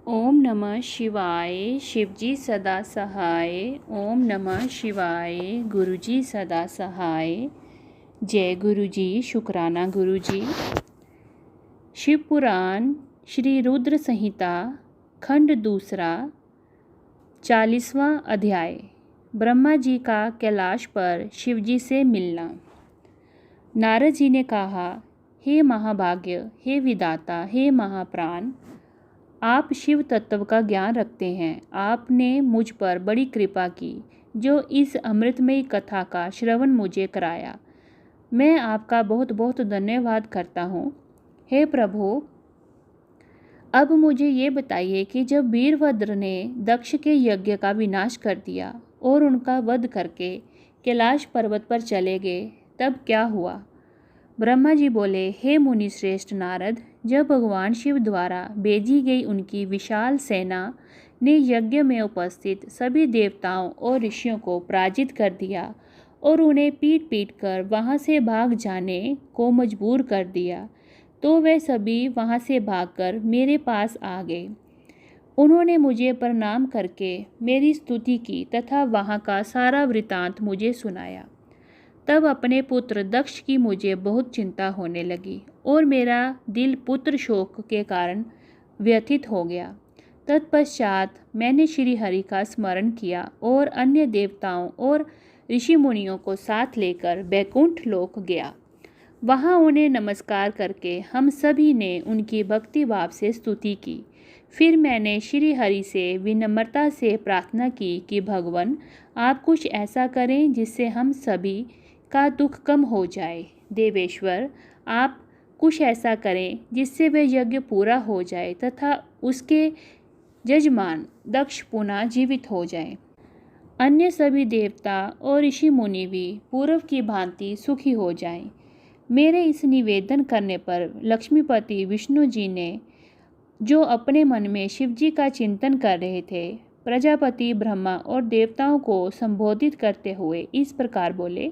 ओम नमः शिवाय। शिवजी सदा सहाय। ओम नमः शिवाय। गुरुजी सदा सहाय। जय गुरुजी। शुक्राना गुरुजी। शिव पुराण श्री रुद्र संहिता खंड दूसरा 40वां अध्याय। ब्रह्मा जी का कैलाश पर शिवजी से मिलना। नारद जी ने कहा, हे महाभाग्य, हे विदाता, हे महाप्राण, आप शिव तत्व का ज्ञान रखते हैं। आपने मुझ पर बड़ी कृपा की जो इस अमृतमयी कथा का श्रवण मुझे कराया। मैं आपका बहुत बहुत धन्यवाद करता हूँ। हे प्रभु, अब मुझे ये बताइए कि जब वीरभद्र ने दक्ष के यज्ञ का विनाश कर दिया और उनका वध करके कैलाश पर्वत पर चले गए, तब क्या हुआ? ब्रह्मा जी बोले, हे मुनि श्रेष्ठ नारद, जब भगवान शिव द्वारा भेजी गई उनकी विशाल सेना ने यज्ञ में उपस्थित सभी देवताओं और ऋषियों को पराजित कर दिया और उन्हें पीट पीट कर वहाँ से भाग जाने को मजबूर कर दिया, तो वे सभी वहाँ से भागकर मेरे पास आ गए। उन्होंने मुझे प्रणाम करके मेरी स्तुति की तथा वहाँ का सारा वृतांत मुझे सुनाया। तब अपने पुत्र दक्ष की मुझे बहुत चिंता होने लगी और मेरा दिल पुत्र शोक के कारण व्यथित हो गया। तत्पश्चात मैंने श्री हरि का स्मरण किया और अन्य देवताओं और ऋषि मुनियों को साथ लेकर बैकुंठ लोक गया। वहाँ उन्हें नमस्कार करके हम सभी ने उनकी भक्ति भाव से स्तुति की। फिर मैंने श्री हरि से विनम्रता से प्रार्थना की कि भगवान, आप कुछ ऐसा करें जिससे हम सभी का दुख कम हो जाए। देवेश्वर, आप कुछ ऐसा करें जिससे वह यज्ञ पूरा हो जाए तथा उसके जजमान दक्ष पुनः जीवित हो जाए। अन्य सभी देवता और ऋषि मुनि भी पूर्व की भांति सुखी हो जाएं। मेरे इस निवेदन करने पर लक्ष्मीपति विष्णु जी ने, जो अपने मन में शिवजी का चिंतन कर रहे थे, प्रजापति ब्रह्मा और देवताओं को संबोधित करते हुए इस प्रकार बोले,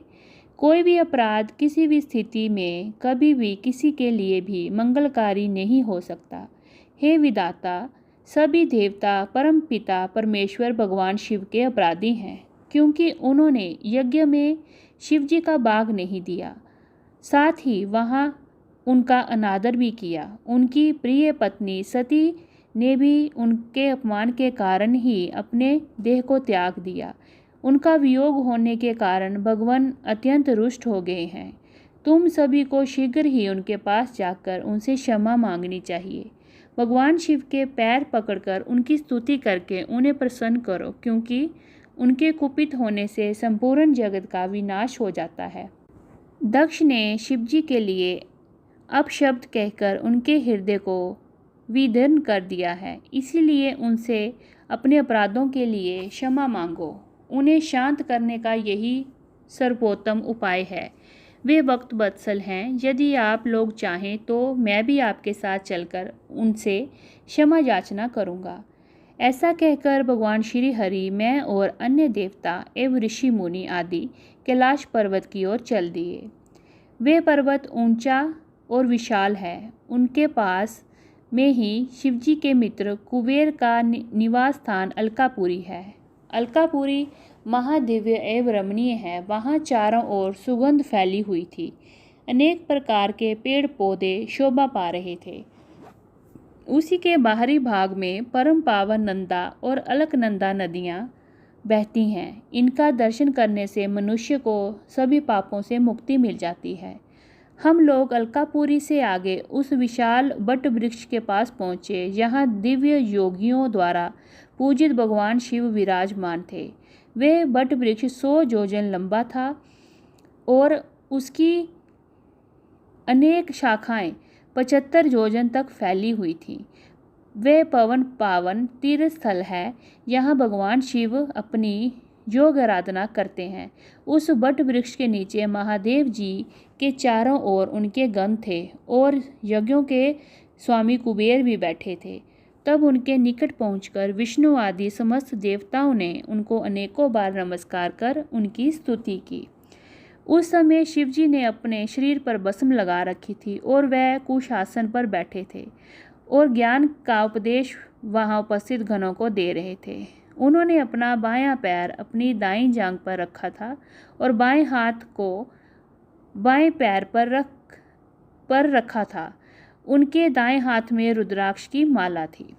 कोई भी अपराध किसी भी स्थिति में कभी भी किसी के लिए भी मंगलकारी नहीं हो सकता। हे विदाता, सभी देवता परम पिता परमेश्वर भगवान शिव के अपराधी हैं, क्योंकि उन्होंने यज्ञ में शिवजी का भाग नहीं दिया, साथ ही वहाँ उनका अनादर भी किया। उनकी प्रिय पत्नी सती ने भी उनके अपमान के कारण ही अपने देह को त्याग दिया। उनका वियोग होने के कारण भगवान अत्यंत रुष्ट हो गए हैं। तुम सभी को शीघ्र ही उनके पास जाकर उनसे क्षमा मांगनी चाहिए। भगवान शिव के पैर पकड़कर उनकी स्तुति करके उन्हें प्रसन्न करो, क्योंकि उनके कुपित होने से संपूर्ण जगत का विनाश हो जाता है। दक्ष ने शिवजी के लिए अपशब्द कहकर उनके हृदय को विदीर्ण कर दिया है, इसीलिए उनसे अपने अपराधों के लिए क्षमा मांगो। उन्हें शांत करने का यही सर्वोत्तम उपाय है। वे वक्त बत्सल हैं। यदि आप लोग चाहें तो मैं भी आपके साथ चलकर उनसे क्षमा याचना करूँगा। ऐसा कहकर भगवान श्री हरि, मैं और अन्य देवता एवं ऋषि मुनि आदि कैलाश पर्वत की ओर चल दिए। वे पर्वत ऊंचा और विशाल है। उनके पास में ही शिवजी के मित्र कुबेर का निवास स्थान अलकापुरी है। अलकापुरी महादिव्य एवं रमणीय है। वहाँ चारों ओर सुगंध फैली हुई थी। अनेक प्रकार के पेड़ पौधे शोभा पा रहे थे। उसी के बाहरी भाग में परम पावन नंदा और अलकनंदा नदियाँ बहती हैं। इनका दर्शन करने से मनुष्य को सभी पापों से मुक्ति मिल जाती है। हम लोग अलकापुरी से आगे उस विशाल बट वृक्ष के पास पहुँचे, यहाँ दिव्य योगियों द्वारा पूजित भगवान शिव विराजमान थे। वह बट वृक्ष 100 योजन लंबा था और उसकी अनेक शाखाएं 75 योजन तक फैली हुई थीं। वह पवन पावन तीर्थ स्थल है। यहाँ भगवान शिव अपनी योग आराधना करते हैं। उस बट वृक्ष के नीचे महादेव जी के चारों ओर उनके गण थे और यज्ञों के स्वामी कुबेर भी बैठे थे। तब उनके निकट पहुंचकर विष्णु आदि समस्त देवताओं ने उनको अनेकों बार नमस्कार कर उनकी स्तुति की। उस समय शिवजी ने अपने शरीर पर भस्म लगा रखी थी और वह कुशासन पर बैठे थे और ज्ञान का उपदेश वहाँ उपस्थित गणों को दे रहे थे। उन्होंने अपना बायां पैर अपनी दाईं जांघ पर रखा था और बाएं हाथ को बाएं पैर पर रखा था। उनके दाएं हाथ में रुद्राक्ष की माला थी।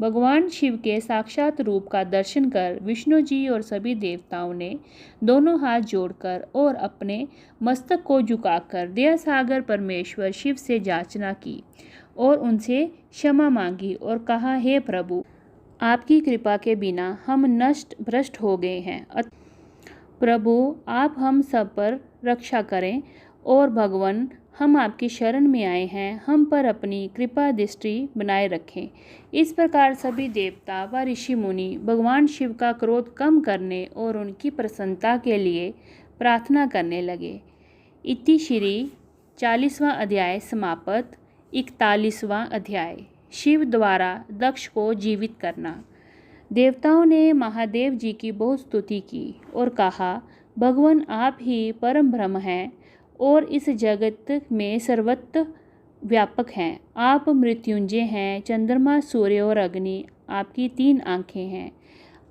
भगवान शिव के साक्षात रूप का दर्शन कर विष्णु जी और सभी देवताओं ने दोनों हाथ जोड़कर और अपने मस्तक को झुकाकर दया सागर परमेश्वर शिव से याचना की और उनसे क्षमा मांगी और कहा, हे प्रभु, आपकी कृपा के बिना हम नष्ट भ्रष्ट हो गए हैं। प्रभु, आप हम सब पर रक्षा करें और भगवान, हम आपकी शरण में आए हैं, हम पर अपनी कृपा दृष्टि बनाए रखें। इस प्रकार सभी देवता व ऋषि मुनि भगवान शिव का क्रोध कम करने और उनकी प्रसन्नता के लिए प्रार्थना करने लगे। इति श्री 40वां अध्याय समाप्त। 41वां अध्याय, शिव द्वारा दक्ष को जीवित करना। देवताओं ने महादेव जी की बहुत स्तुति की और कहा, भगवान, आप ही परम ब्रह्म हैं और इस जगत में सर्वत्र व्यापक हैं। आप मृत्युंजय हैं। चंद्रमा, सूर्य और अग्नि आपकी 3 आंखें हैं।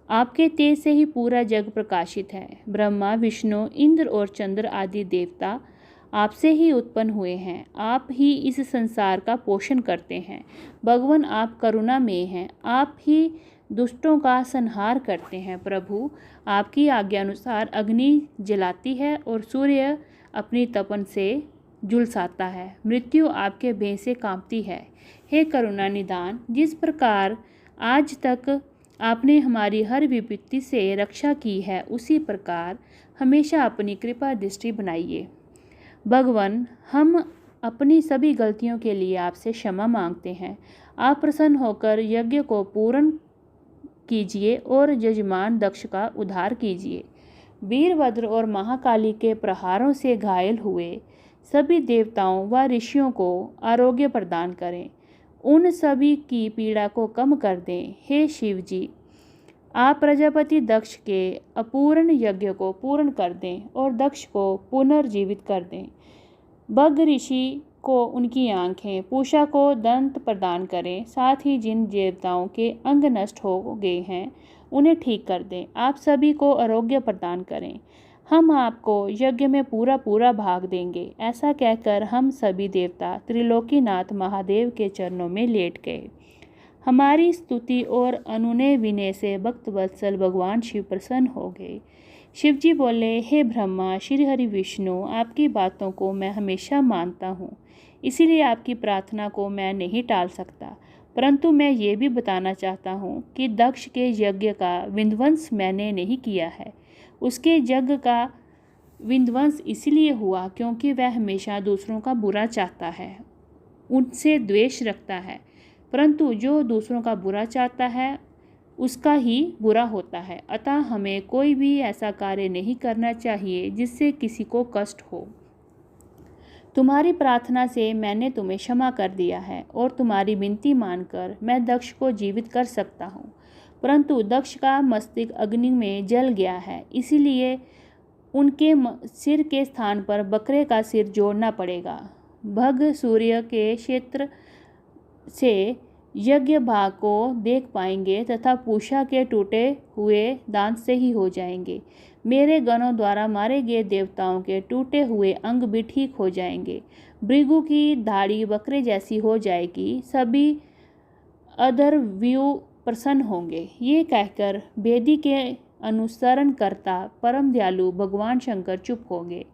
आपके तेज से ही पूरा जग प्रकाशित है। ब्रह्मा, विष्णु, इंद्र और चंद्र आदि देवता आपसे ही उत्पन्न हुए हैं। आप ही इस संसार का पोषण करते हैं। भगवान, आप करुणामय हैं। आप ही दुष्टों का संहार करते हैं। प्रभु, आपकी आज्ञा अनुसार अग्नि जलाती है और सूर्य अपनी तपन से झुलसाता है। मृत्यु आपके भय से कांपती है। हे करुणा निदान, जिस प्रकार आज तक आपने हमारी हर विपत्ति से रक्षा की है, उसी प्रकार हमेशा अपनी कृपा दृष्टि बनाइए। भगवान, हम अपनी सभी गलतियों के लिए आपसे क्षमा मांगते हैं। आप प्रसन्न होकर यज्ञ को पूर्ण कीजिए और यजमान दक्ष का उद्धार कीजिए। वीरभद्र और महाकाली के प्रहारों से घायल हुए सभी देवताओं व ऋषियों को आरोग्य प्रदान करें। उन सभी की पीड़ा को कम कर दें। हे शिव जी, आप प्रजापति दक्ष के अपूर्ण यज्ञ को पूर्ण कर दें और दक्ष को पुनर्जीवित कर दें। भग ऋषि को उनकी आंखें, पूषा को दंत प्रदान करें। साथ ही जिन देवताओं के अंग नष्ट हो गए हैं, उन्हें ठीक कर दें। आप सभी को आरोग्य प्रदान करें। हम आपको यज्ञ में पूरा भाग देंगे। ऐसा कहकर हम सभी देवता त्रिलोकीनाथ महादेव के चरणों में लेट गए। हमारी स्तुति और अनुनय विनय से भक्त वत्सल भगवान शिव प्रसन्न हो गए। शिव जी बोले, हे ब्रह्मा, श्री हरि विष्णु, आपकी बातों को मैं हमेशा मानता हूँ, इसीलिए आपकी प्रार्थना को मैं नहीं टाल सकता। परंतु मैं ये भी बताना चाहता हूँ कि दक्ष के यज्ञ का विध्वंस मैंने नहीं किया है। उसके यज्ञ का विध्वंस इसलिए हुआ क्योंकि वह हमेशा दूसरों का बुरा चाहता है, उनसे द्वेष रखता है। परंतु जो दूसरों का बुरा चाहता है, उसका ही बुरा होता है। अतः हमें कोई भी ऐसा कार्य नहीं करना चाहिए जिससे किसी को कष्ट हो। तुम्हारी प्रार्थना से मैंने तुम्हें क्षमा कर दिया है और तुम्हारी विनती मानकर मैं दक्ष को जीवित कर सकता हूँ। परंतु दक्ष का मस्तक अग्नि में जल गया है, इसीलिए उनके सिर के स्थान पर बकरे का सिर जोड़ना पड़ेगा। भग सूर्य के क्षेत्र से यज्ञ भाग को देख पाएंगे तथा पूषा के टूटे हुए दांत से ही हो जाएंगे। मेरे गणों द्वारा मारे गए देवताओं के टूटे हुए अंग भी ठीक हो जाएंगे। भृगु की दाढ़ी बकरे जैसी हो जाएगी। सभी अधर व्यू प्रसन्न होंगे। ये कहकर वेदी के अनुसरण करता परम दयालु भगवान शंकर चुप हो गए।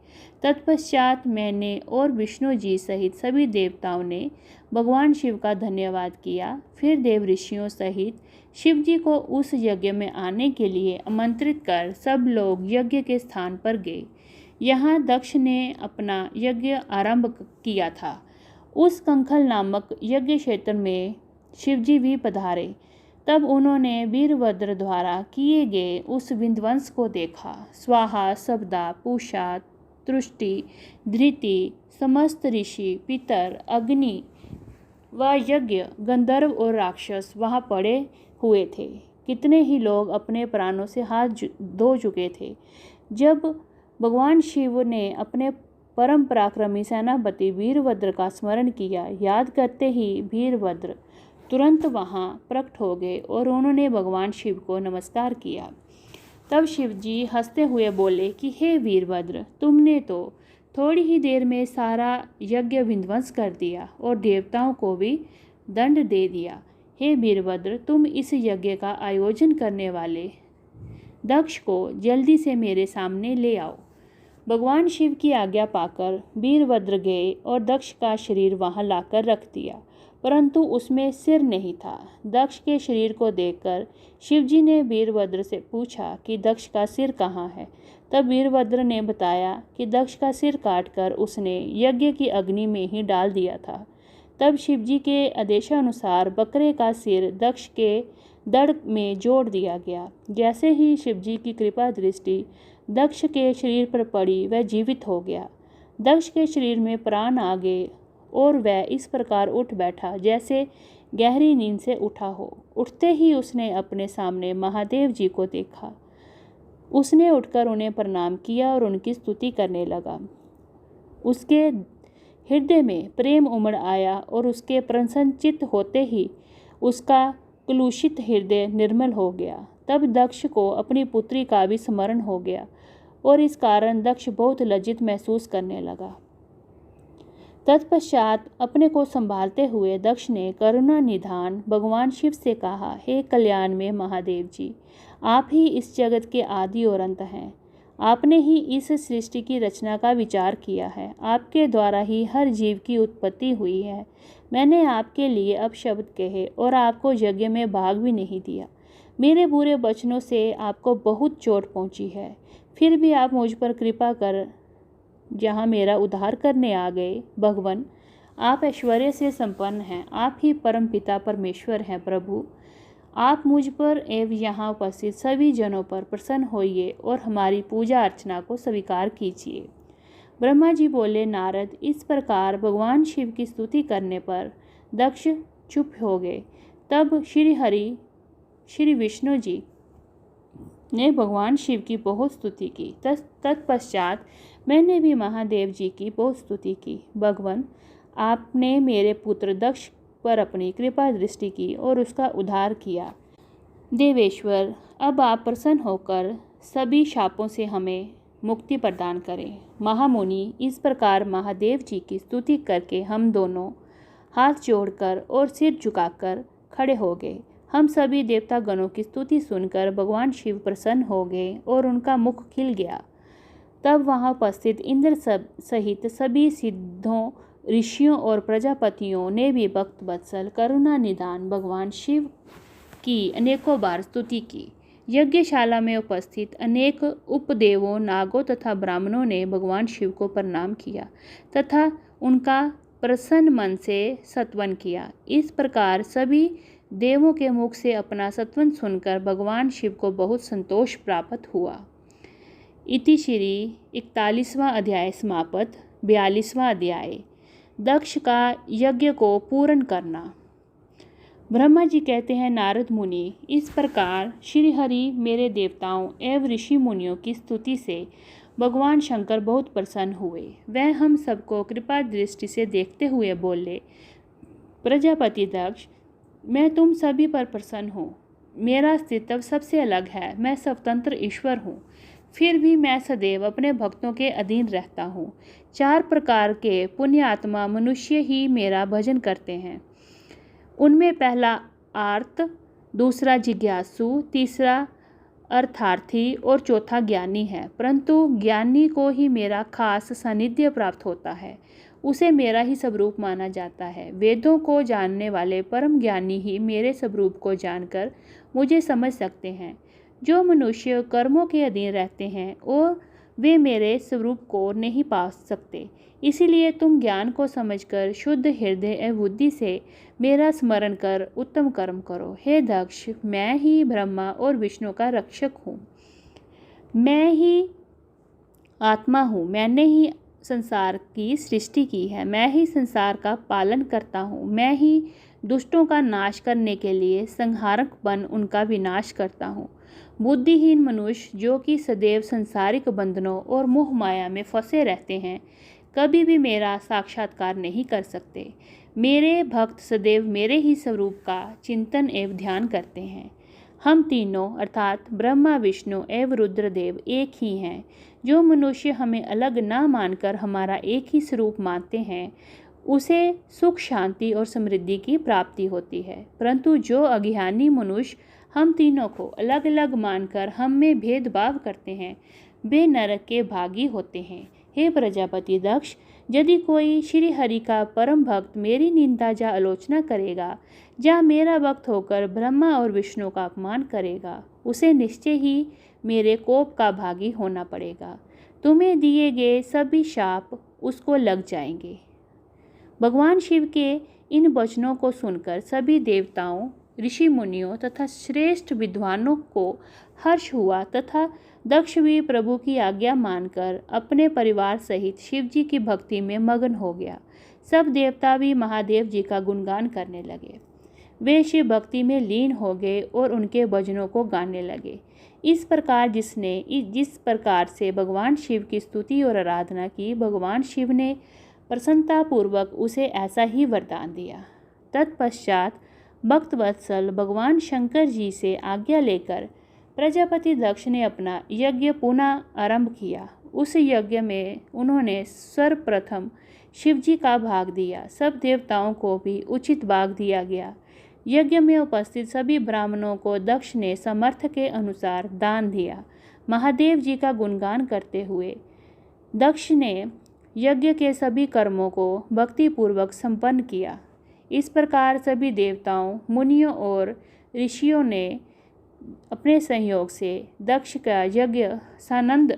तत्पश्चात मैंने और विष्णु जी सहित सभी देवताओं ने भगवान शिव का धन्यवाद किया। फिर देव ऋषियों सहित शिव जी को उस यज्ञ में आने के लिए आमंत्रित कर सब लोग यज्ञ के स्थान पर गए। यहाँ दक्ष ने अपना यज्ञ आरंभ किया था। उस कंखल नामक यज्ञ क्षेत्र में शिवजी भी पधारे। तब उन्होंने वीरभद्र द्वारा किए गए उस विध्वंस को देखा। स्वाहा, सबदा, पूषा, तुष्टि, धृति, समस्त ऋषि, पितर, अग्नि व यज्ञ, गंधर्व और राक्षस वहाँ पड़े हुए थे। कितने ही लोग अपने प्राणों से हाथ धो चुके थे। जब भगवान शिव ने अपने परम पराक्रमी सेनापति वीरभद्र का स्मरण किया, याद करते ही वीरभद्र तुरंत वहाँ प्रकट हो गए और उन्होंने भगवान शिव को नमस्कार किया। तब शिव जी हंसते हुए बोले कि हे वीरभद्र, तुमने तो थोड़ी ही देर में सारा यज्ञ विध्वंस कर दिया और देवताओं को भी दंड दे दिया। हे वीरभद्र, तुम इस यज्ञ का आयोजन करने वाले दक्ष को जल्दी से मेरे सामने ले आओ। भगवान शिव की आज्ञा पाकर वीरभद्र गए और दक्ष का शरीर वहां लाकर रख दिया, परंतु उसमें सिर नहीं था। दक्ष के शरीर को देखकर शिवजी ने वीरभद्र से पूछा कि दक्ष का सिर कहाँ है। तब वीरभद्र ने बताया कि दक्ष का सिर काटकर उसने यज्ञ की अग्नि में ही डाल दिया था। तब शिवजी के आदेशानुसार बकरे का सिर दक्ष के धड़ में जोड़ दिया गया। जैसे ही शिवजी की कृपा दृष्टि दक्ष के शरीर पर पड़ी, वह जीवित हो गया। दक्ष के शरीर में प्राण आ गए और वह इस प्रकार उठ बैठा जैसे गहरी नींद से उठा हो। उठते ही उसने अपने सामने महादेव जी को देखा। उसने उठकर उन्हें प्रणाम किया और उनकी स्तुति करने लगा। उसके हृदय में प्रेम उमड़ आया और उसके प्रसन्नचित्त होते ही उसका कलुषित हृदय निर्मल हो गया। तब दक्ष को अपनी पुत्री का भी स्मरण हो गया और इस कारण दक्ष बहुत लज्जित महसूस करने लगा। तत्पश्चात अपने को संभालते हुए दक्ष ने करुणा निधान भगवान शिव से कहा, हे कल्याण में महादेव जी, आप ही इस जगत के आदि और अंत हैं। आपने ही इस सृष्टि की रचना का विचार किया है। आपके द्वारा ही हर जीव की उत्पत्ति हुई है। मैंने आपके लिए अपशब्द कहे और आपको यज्ञ में भाग भी नहीं दिया। मेरे बुरे वचनों से आपको बहुत चोट पहुंची है, फिर भी आप मुझ पर कृपा कर जहाँ मेरा उद्धार करने आ गए। भगवान, आप ऐश्वर्य से संपन्न हैं, आप ही परमपिता परमेश्वर हैं। प्रभु, आप मुझ पर एवं यहाँ उपस्थित सभी जनों पर प्रसन्न होइए और हमारी पूजा अर्चना को स्वीकार कीजिए। ब्रह्मा जी बोले, नारद, इस प्रकार भगवान शिव की स्तुति करने पर दक्ष चुप हो गए। तब श्री विष्णु जी ने भगवान शिव की बहुत स्तुति की। तत्पश्चात मैंने भी महादेव जी की बहुत स्तुति की। भगवान, आपने मेरे पुत्र दक्ष पर अपनी कृपा दृष्टि की और उसका उद्धार किया। देवेश्वर, अब आप प्रसन्न होकर सभी शापों से हमें मुक्ति प्रदान करें। महामुनि, इस प्रकार महादेव जी की स्तुति करके हम दोनों हाथ जोड़कर और सिर झुकाकर खड़े हो गए। हम सभी देवता गणों की स्तुति सुनकर भगवान शिव प्रसन्न हो गए और उनका मुख खिल गया। तब वहां उपस्थित इंद्र सहित सभी सिद्धों, ऋषियों और प्रजापतियों ने भी भक्त वत्सल करुणा निधान भगवान शिव की अनेकों बार स्तुति की। यज्ञशाला में उपस्थित अनेक उपदेवों, नागों तथा ब्राह्मणों ने भगवान शिव को प्रणाम किया तथा उनका प्रसन्न मन से स्तवन किया। इस प्रकार सभी देवों के मुख से अपना स्तवन सुनकर भगवान शिव को बहुत संतोष प्राप्त हुआ। इति श्री 41वां अध्याय समाप्त। 42वां अध्याय, दक्ष का यज्ञ को पूर्ण करना। ब्रह्मा जी कहते हैं, नारद मुनि, इस प्रकार श्री हरि मेरे देवताओं एवं ऋषि मुनियों की स्तुति से भगवान शंकर बहुत प्रसन्न हुए। वह हम सबको कृपा दृष्टि से देखते हुए बोले, प्रजापति दक्ष, मैं तुम सभी पर प्रसन्न हूँ। मेरा अस्तित्व सबसे अलग है। मैं स्वतंत्र ईश्वर हूँ, फिर भी मैं सदैव अपने भक्तों के अधीन रहता हूँ। 4 प्रकार के पुण्यात्मा मनुष्य ही मेरा भजन करते हैं। उनमें पहला आर्त, दूसरा जिज्ञासु, तीसरा अर्थार्थी और चौथा ज्ञानी है। परंतु ज्ञानी को ही मेरा खास सानिध्य प्राप्त होता है, उसे मेरा ही स्वरूप माना जाता है। वेदों को जानने वाले परम ज्ञानी ही मेरे स्वरूप को जानकर मुझे समझ सकते हैं। जो मनुष्य कर्मों के अधीन रहते हैं और वे मेरे स्वरूप को नहीं पा सकते। इसीलिए तुम ज्ञान को समझकर शुद्ध हृदय एवं बुद्धि से मेरा स्मरण कर उत्तम कर्म करो। हे दक्ष, मैं ही ब्रह्मा और विष्णु का रक्षक हूँ। मैं ही आत्मा हूँ। मैंने ही संसार की सृष्टि की है। मैं ही संसार का पालन करता हूँ। मैं ही दुष्टों का नाश करने के लिए संहारक बन उनका विनाश करता हूँ। बुद्धिहीन मनुष्य जो कि सदैव संसारिक बंधनों और मोह माया में फंसे रहते हैं, कभी भी मेरा साक्षात्कार नहीं कर सकते। मेरे भक्त सदैव मेरे ही स्वरूप का चिंतन एवं ध्यान करते हैं। हम तीनों अर्थात ब्रह्मा, विष्णु एवं रुद्रदेव एक ही हैं। जो मनुष्य हमें अलग ना मानकर हमारा एक ही स्वरूप मानते हैं, उसे सुख, शांति और समृद्धि की प्राप्ति होती है। परंतु जो अज्ञानी मनुष्य हम तीनों को अलग अलग मानकर हम में भेदभाव करते हैं, वे नरक के भागी होते हैं। हे प्रजापति दक्ष, यदि कोई श्री हरि का परम भक्त मेरी निंदा या आलोचना करेगा, या मेरा भक्त होकर ब्रह्मा और विष्णु का अपमान करेगा, उसे निश्चय ही मेरे कोप का भागी होना पड़ेगा। तुम्हें दिए गए सभी शाप उसको लग जाएंगे। भगवान शिव के इन वचनों को सुनकर सभी देवताओं, ऋषि मुनियों तथा श्रेष्ठ विद्वानों को हर्ष हुआ तथा दक्ष भी प्रभु की आज्ञा मानकर अपने परिवार सहित शिव जी की भक्ति में मग्न हो गया। सब देवता भी महादेव जी का गुणगान करने लगे। वे शिव भक्ति में लीन हो गए और उनके भजनों को गाने लगे। इस प्रकार जिस प्रकार से भगवान शिव की स्तुति और आराधना की, भगवान शिव ने प्रसन्नतापूर्वक उसे ऐसा ही वरदान दिया। तत्पश्चात भक्तवत्सल भगवान शंकर जी से आज्ञा लेकर प्रजापति दक्ष ने अपना यज्ञ पुनः आरंभ किया। उस यज्ञ में उन्होंने सर्वप्रथम शिव जी का भाग दिया। सब देवताओं को भी उचित भाग दिया गया। यज्ञ में उपस्थित सभी ब्राह्मणों को दक्ष ने सामर्थ्य के अनुसार दान दिया। महादेव जी का गुणगान करते हुए दक्ष ने यज्ञ के सभी कर्मों को भक्तिपूर्वक संपन्न किया। इस प्रकार सभी देवताओं, मुनियों और ऋषियों ने अपने सहयोग से दक्ष का यज्ञ सानंद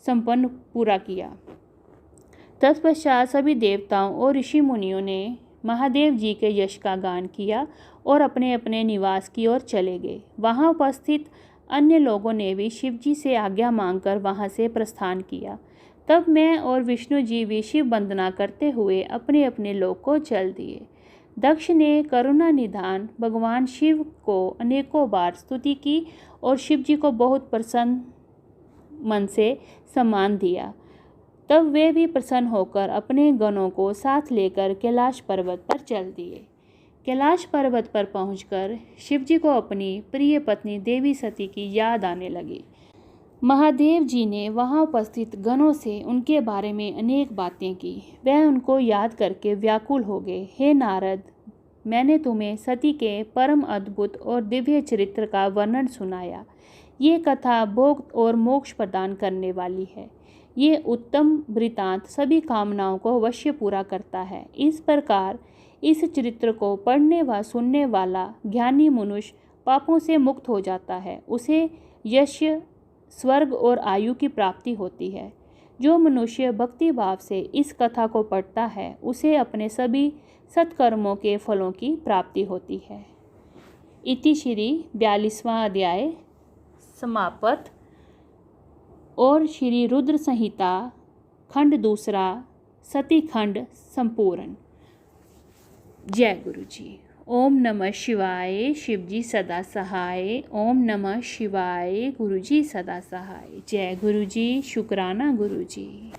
संपन्न पूरा किया। तत्पश्चात सभी देवताओं और ऋषि मुनियों ने महादेव जी के यश का गान किया और अपने अपने निवास की ओर चले गए। वहां उपस्थित अन्य लोगों ने भी शिव जी से आज्ञा मांगकर वहां से प्रस्थान किया। तब मैं और विष्णु जी भी शिव वंदना करते हुए अपने अपने लोक को चल दिए। दक्ष ने करुणा निधान भगवान शिव को अनेकों बार स्तुति की और शिव जी को बहुत प्रसन्न मन से सम्मान दिया। तब वे भी प्रसन्न होकर अपने गणों को साथ लेकर कैलाश पर्वत पर चल दिए। कैलाश पर्वत पर पहुंचकर शिव जी को अपनी प्रिय पत्नी देवी सती की याद आने लगी। महादेव जी ने वहां उपस्थित गणों से उनके बारे में अनेक बातें की। वह उनको याद करके व्याकुल हो गए। हे नारद, मैंने तुम्हें सती के परम अद्भुत और दिव्य चरित्र का वर्णन सुनाया। ये कथा भोग और मोक्ष प्रदान करने वाली है। ये उत्तम वृतांत सभी कामनाओं को अवश्य पूरा करता है। इस प्रकार इस चरित्र को पढ़ने व सुनने वाला ज्ञानी मनुष्य पापों से मुक्त हो जाता है। उसे यश, स्वर्ग और आयु की प्राप्ति होती है। जो मनुष्य भक्ति भाव से इस कथा को पढ़ता है, उसे अपने सभी सत्कर्मों के फलों की प्राप्ति होती है। इति श्री 42वां अध्याय समाप्त और श्री रुद्र संहिता खंड दूसरा सती खंड संपूर्ण। जय गुरु जी। ओम नमः शिवाय। शिव जी सदा सहाय। ओम नमः शिवाय। गुरु जी सदा सहाय। जय गुरु जी। शुक्राना गुरु जी।